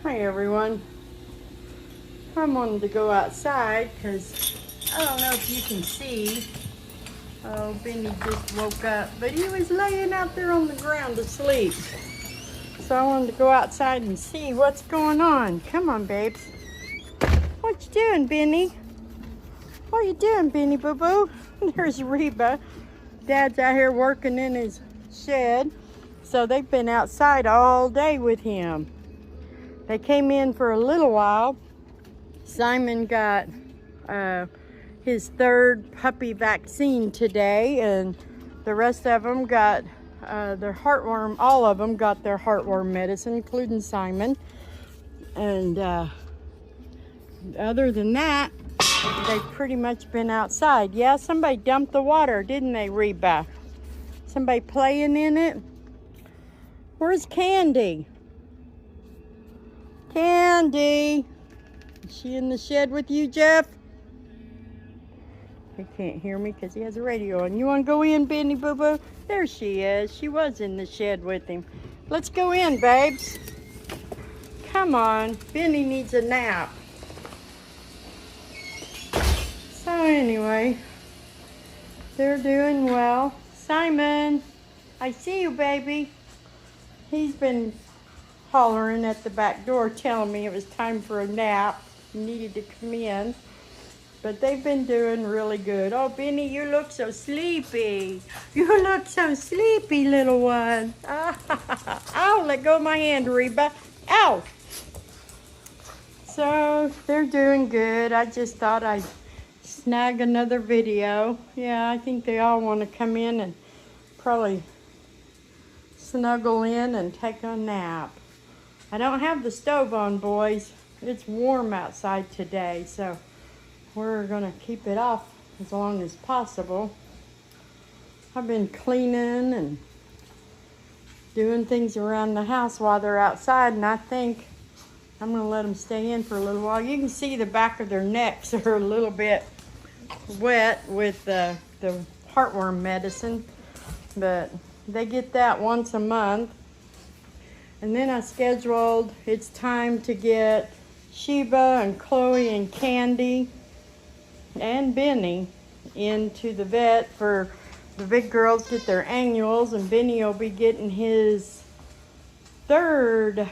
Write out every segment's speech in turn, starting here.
Hi everyone. I wanted to go outside because I don't know if you can see. Oh, Benny just woke up, but he was laying out there on the ground asleep. So I wanted to go outside and see what's going on. Come on, babes. What you doing, Benny? What you doing, Benny Boo Boo? There's Reba. Dad's out here working in his shed. So they've been outside all day with him. They came in for a little while. Simon got his third puppy vaccine today, and the rest of them got their heartworm. All of them got their heartworm medicine, including Simon. And other than that, they've pretty much been outside. Yeah, somebody dumped the water, didn't they, Reba? Somebody playing in it? Where's Candy? Candy! Is she in the shed with you, Jeff? He can't hear me because he has a radio on. You want to go in, Benny Boo Boo? There she is. She was in the shed with him. Let's go in, babes. Come on. Benny needs a nap. So anyway, they're doing well. Simon, I see you, baby. He's been hollering at the back door telling me it was time for a nap. He needed to come in. But they've been doing really good. Oh, Benny, you look so sleepy. You look so sleepy, little one. Ow, let go of my hand, Reba. Ow. So they're doing good. I just thought I'd snag another video. Yeah, I think they all want to come in and probably snuggle in and take a nap. I don't have the stove on, boys. It's warm outside today, so we're gonna keep it off as long as possible. I've been cleaning and doing things around the house while they're outside, and I think I'm gonna let them stay in for a little while. You can see the back of their necks are a little bit wet with the heartworm medicine, but they get that once a month. And then I scheduled, it's time to get Sheba and Chloe and Candy and Benny into the vet for the big girls get their annuals, and Benny will be getting his third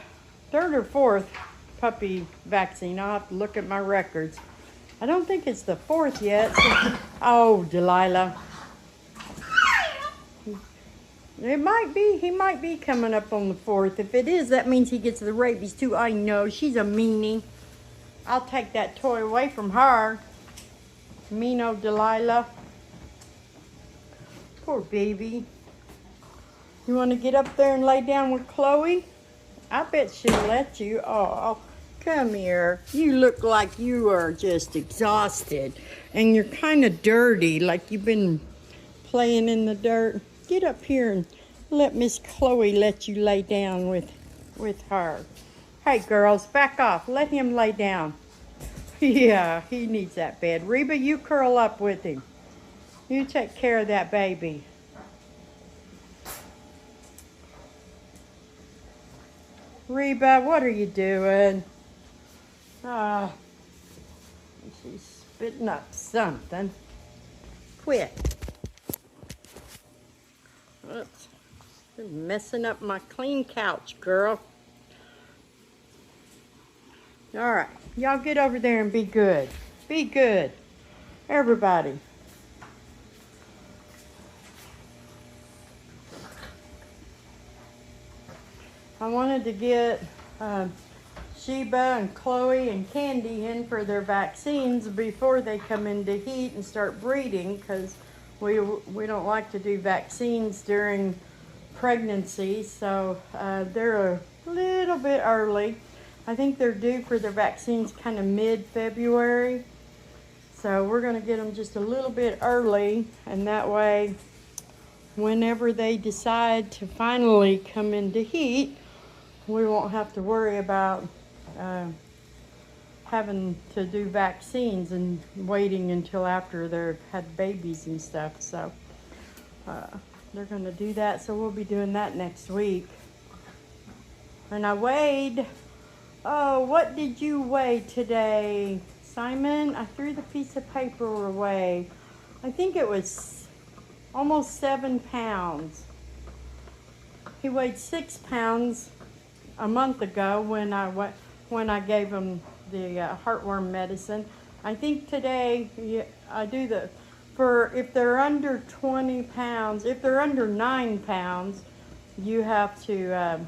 or fourth puppy vaccine. I'll have to look at my records. I don't think it's the fourth yet. Oh, Delilah. It might be. He might be coming up on the fourth. If it is, that means he gets the rabies too. I know. She's a meanie. I'll take that toy away from her. Mean old Delilah. Poor baby. You want to get up there and lay down with Chloe? I bet she'll let you. Oh, come here. You look like you are just exhausted. And you're kind of dirty, like you've been playing in the dirt. Get up here and let Miss Chloe let you lay down with her. Hey, girls, back off. Let him lay down. Yeah, he needs that bed. Reba, you curl up with him. You take care of that baby. Reba, what are you doing? She's spitting up something. Quit. Oops. You're messing up my clean couch, girl. All right. Y'all get over there and be good. Be good. Everybody. I wanted to get Sheba and Chloe and Candy in for their vaccines before they come into heat and start breeding, because we don't like to do vaccines during pregnancy, so they're a little bit early. I think they're due for their vaccines kind of mid-February, so we're going to get them just a little bit early, and that way whenever they decide to finally come into heat, we won't have to worry about having to do vaccines and waiting until after they've had babies and stuff. So they're going to do that, so we'll be doing that next week. And I weighed Oh, what did you weigh today, Simon? I threw the piece of paper away. I think it was almost 7 pounds. He weighed 6 pounds a month ago when I gave him the heartworm medicine. I think today, yeah, I do if they're under 20 pounds, if they're under 9 pounds, you have to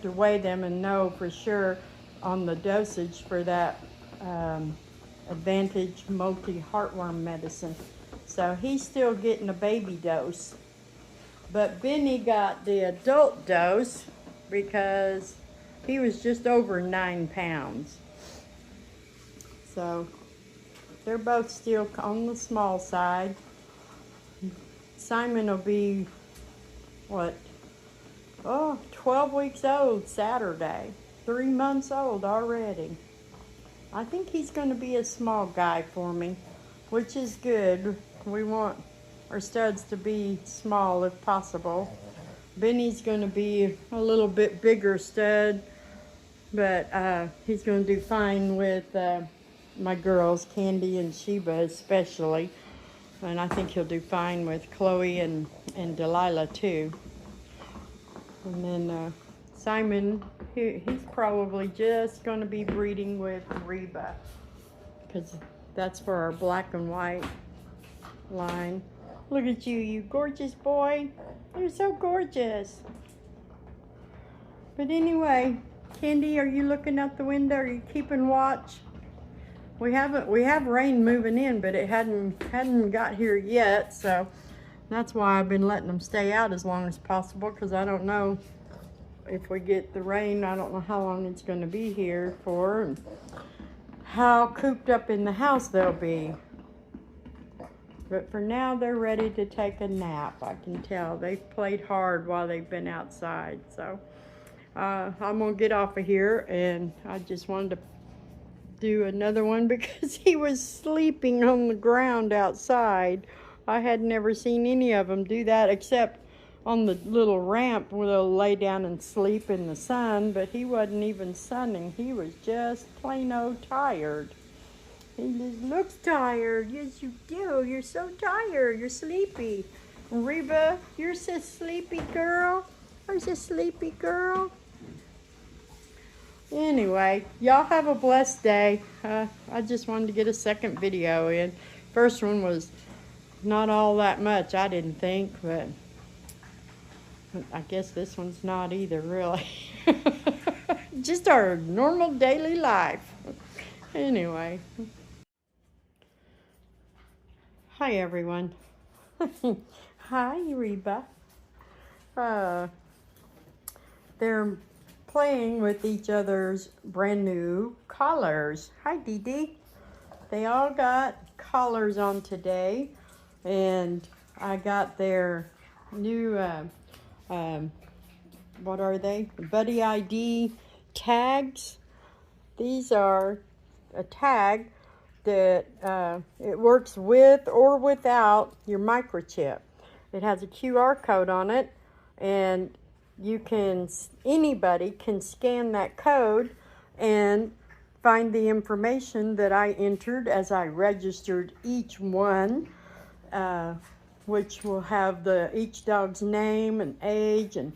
weigh them and know for sure on the dosage for that Advantage multi heartworm medicine. So he's still getting a baby dose. But Benny got the adult dose because he was just over 9 pounds. So they're both still on the small side. Simon will be, what, 12 weeks old Saturday. 3 months old already. I think he's going to be a small guy for me, which is good. We want our studs to be small if possible. Benny's going to be a little bit bigger stud, but he's going to do fine with my girls, Candy and Sheba especially. And I think he'll do fine with Chloe and Delilah too. And then Simon, he's probably just going to be breeding with Reba, because that's for our black and white line. Look at you, you gorgeous boy. You're so gorgeous. But anyway, Candy, are you looking out the window? Are you keeping watch? We have rain moving in, but it hadn't got here yet, so that's why I've been letting them stay out as long as possible, because I don't know if we get the rain. I don't know how long it's going to be here for, and how cooped up in the house they'll be. But for now, they're ready to take a nap. I can tell they've played hard while they've been outside. So I'm gonna get off of here, and I just wanted to do another one because he was sleeping on the ground outside. I had never seen any of them do that except on the little ramp where they'll lay down and sleep in the sun, but he wasn't even sunning. He was just plain old tired. He just looks tired. Yes, you do. You're so tired. You're sleepy. Reba, you're so sleepy, girl. You're so sleepy, girl. Anyway, y'all have a blessed day. I just wanted to get a second video in. First one was not all that much, I didn't think, but I guess this one's not either, really. Just our normal daily life. Anyway. Hi, everyone. Hi, Reba. They're playing with each other's brand new collars. Hi, Dee Dee. They all got collars on today, and I got their new, what are they? Buddy ID tags. These are a tag that it works with or without your microchip. It has a QR code on it, and anybody can scan that code and find the information that I entered as I registered each one, which will have each dog's name and age and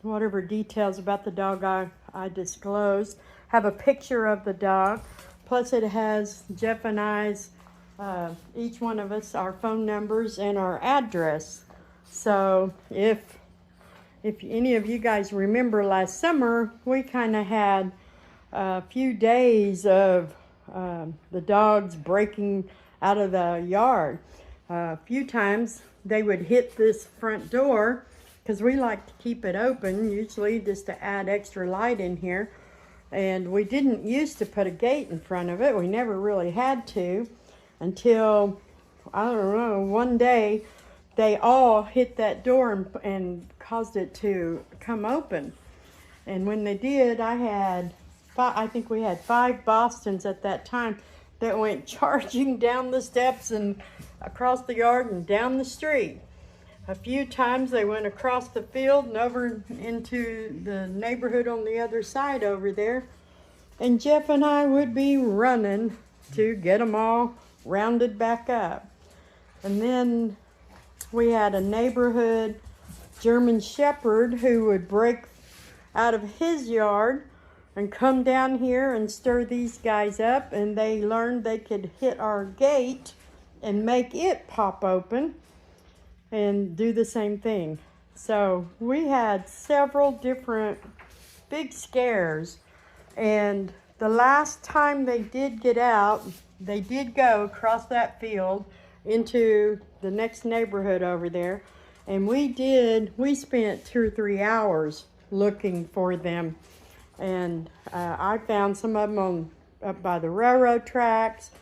whatever details about the dog I disclosed. Have a picture of the dog, plus it has Jeff and I's, each one of us, our phone numbers and our address. So if any of you guys remember last summer, we kind of had a few days of the dogs breaking out of the yard. A few times they would hit this front door, because we like to keep it open, usually just to add extra light in here. And we didn't used to put a gate in front of it. We never really had to until, I don't know, one day they all hit that door and caused it to come open. And when they did, I think we had 5 Bostons at that time that went charging down the steps and across the yard and down the street. A few times they went across the field and over into the neighborhood on the other side over there. And Jeff and I would be running to get them all rounded back up. And then we had a neighborhood German Shepherd who would break out of his yard and come down here and stir these guys up, and they learned they could hit our gate and make it pop open and do the same thing. So we had several different big scares, and the last time they did get out, they did go across that field into the next neighborhood over there, and we spent 2 or 3 hours looking for them. And I found some of them up by the railroad tracks.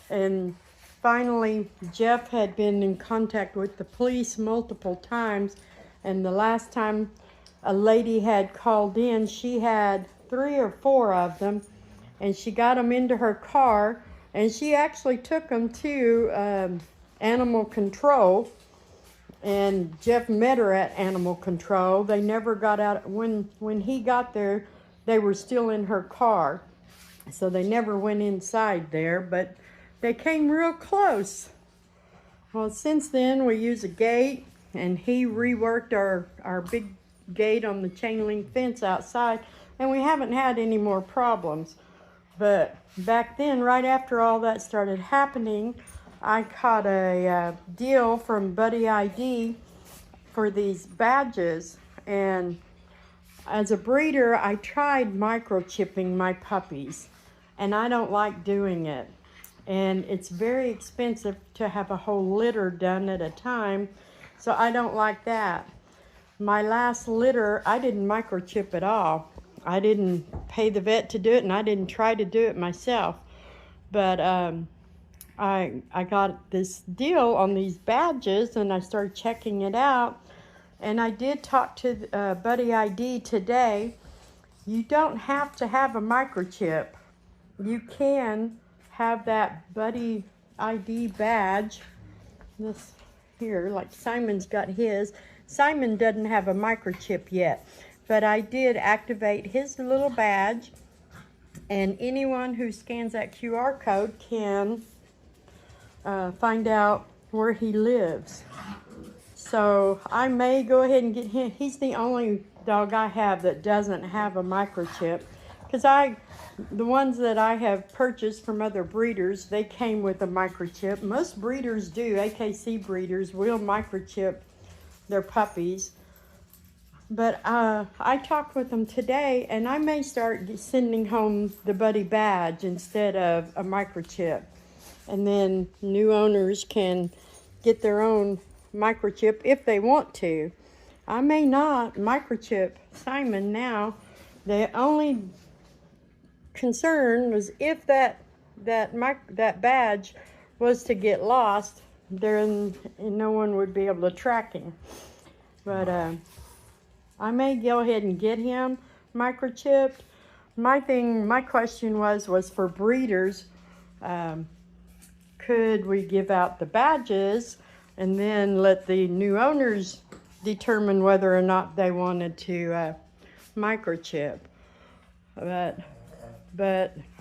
And finally, Jeff had been in contact with the police multiple times. And the last time a lady had called in, she had 3 or 4 of them. And she got them into her car. And she actually took them to animal control. And Jeff met her at animal control. They never got out. When he got there, they were still in her car. So they never went inside there, but they came real close. Well, since then, we use a gate, and he reworked our big gate on the chain link fence outside, and we haven't had any more problems. But back then, right after all that started happening, I caught a deal from Buddy ID for these badges. And as a breeder, I tried microchipping my puppies, and I don't like doing it. And it's very expensive to have a whole litter done at a time, so I don't like that. My last litter, I didn't microchip at all. I didn't pay the vet to do it, and I didn't try to do it myself. But I got this deal on these badges, and I started checking it out. And I did talk to Buddy ID today. You don't have to have a microchip. You can have that Buddy ID badge. This here, like Simon's got his. Simon doesn't have a microchip yet, but I did activate his little badge, and anyone who scans that QR code can find out where he lives. So I may go ahead and get him. He's the only dog I have that doesn't have a microchip, because the ones that I have purchased from other breeders, they came with a microchip. Most breeders do. AKC breeders will microchip their puppies. But I talked with them today, and I may start sending home the Buddy badge instead of a microchip. And then new owners can get their own microchip if they want to. I may not microchip Simon now. The only concern was if that badge was to get lost, then no one would be able to track him. But I may go ahead and get him microchipped. My question was for breeders. Could we give out the badges and then let the new owners determine whether or not they wanted to microchip? But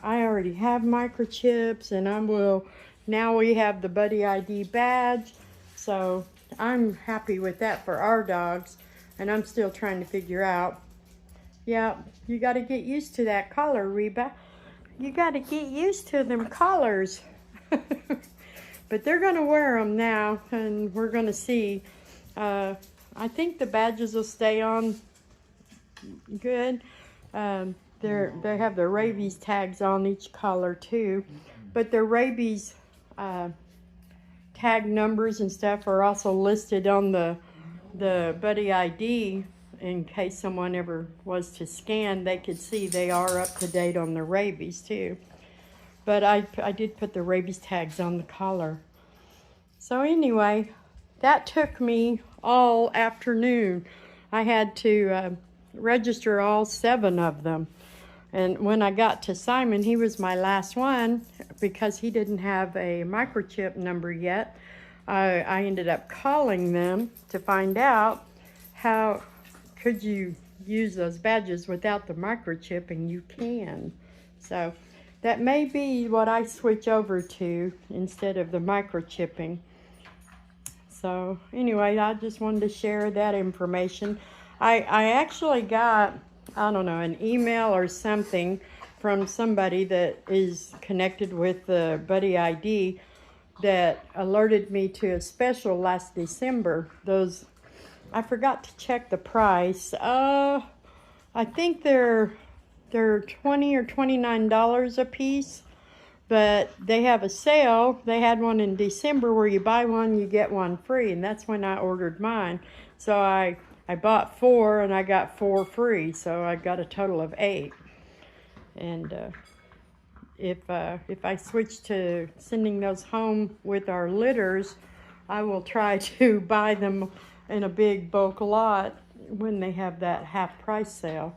I already have microchips, and now we have the Buddy ID badge, so I'm happy with that for our dogs, and I'm still trying to figure out. Yeah, you got to get used to that collar, Reba. You got to get used to them collars. But they're going to wear them now, and we're going to see. I think the badges will stay on good. They have their rabies tags on each collar too, but their rabies tag numbers and stuff are also listed on the Buddy ID. In case someone ever was to scan, they could see they are up to date on the rabies too. But I did put the rabies tags on the collar. So anyway, that took me all afternoon. I had to register all 7 of them. And when I got to Simon, he was my last one because he didn't have a microchip number yet. I ended up calling them to find out how could you use those badges without the microchip, and you can. So that may be what I switch over to instead of the microchipping. So anyway, I just wanted to share that information. I actually got, I don't know, an email or something from somebody that is connected with the Buddy ID that alerted me to a special last December. Those, I forgot to check the price. I think they're $20 or $29 a piece, but they have a sale. They had one in December where you buy one, you get one free, and that's when I ordered mine. So I bought 4 and I got 4 free, so I got a total of 8. And if I switch to sending those home with our litters, I will try to buy them in a big bulk lot when they have that half price sale.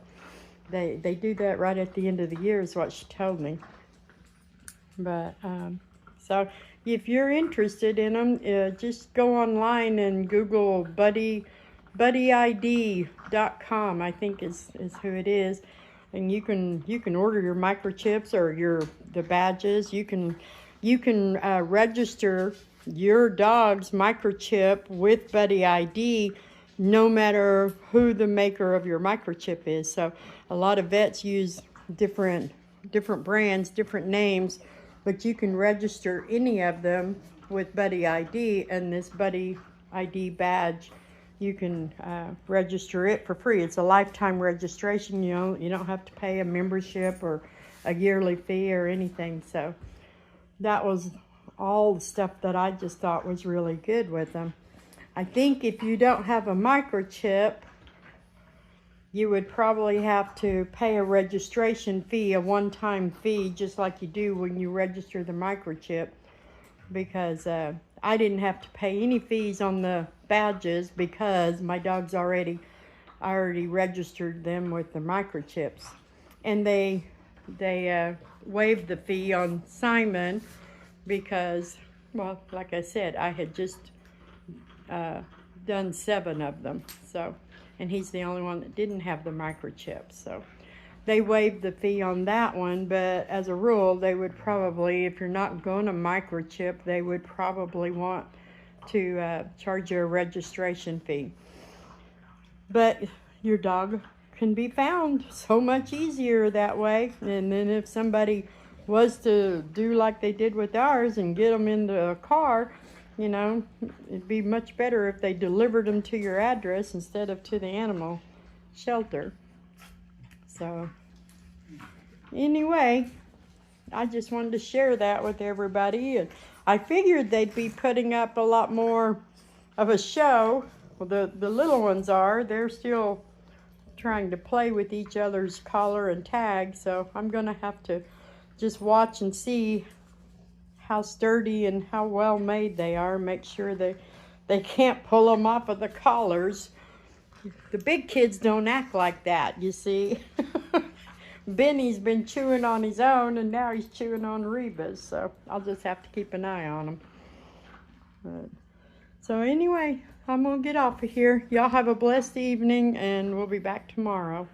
They do that right at the end of the year is what she told me. But so if you're interested in them, just go online and Google buddyid.com, I think is who it is, and you can order your microchips or the badges. You can register your dog's microchip with Buddy ID, no matter who the maker of your microchip is. So a lot of vets use different brands, different names, but you can register any of them with Buddy ID, and this Buddy ID badge, you can register it for free. It's a lifetime registration. You don't have to pay a membership or a yearly fee or anything. So that was all the stuff that I just thought was really good with them. I think if you don't have a microchip, you would probably have to pay a registration fee, a one-time fee, just like you do when you register the microchip, because I didn't have to pay any fees on the badges because my dogs I already registered them with the microchips. And they waived the fee on Simon because, well, like I said, I had just done 7 of them. So, and he's the only one that didn't have the microchip. So they waived the fee on that one, but as a rule, they would probably, if you're not going to microchip, they would probably want to charge you a registration fee. But your dog can be found so much easier that way. And then if somebody was to do like they did with ours and get them into a car, you know, it'd be much better if they delivered them to your address instead of to the animal shelter. So anyway, I just wanted to share that with everybody. And I figured they'd be putting up a lot more of a show. Well, the little ones are. They're still trying to play with each other's collar and tag. So I'm going to have to just watch and see how sturdy and how well made they are. Make sure they can't pull them off of the collars. The big kids don't act like that, you see. Benny's been chewing on his own, and now he's chewing on Reba's, so I'll just have to keep an eye on him. So anyway, I'm gonna get off of here. Y'all have a blessed evening, and we'll be back tomorrow.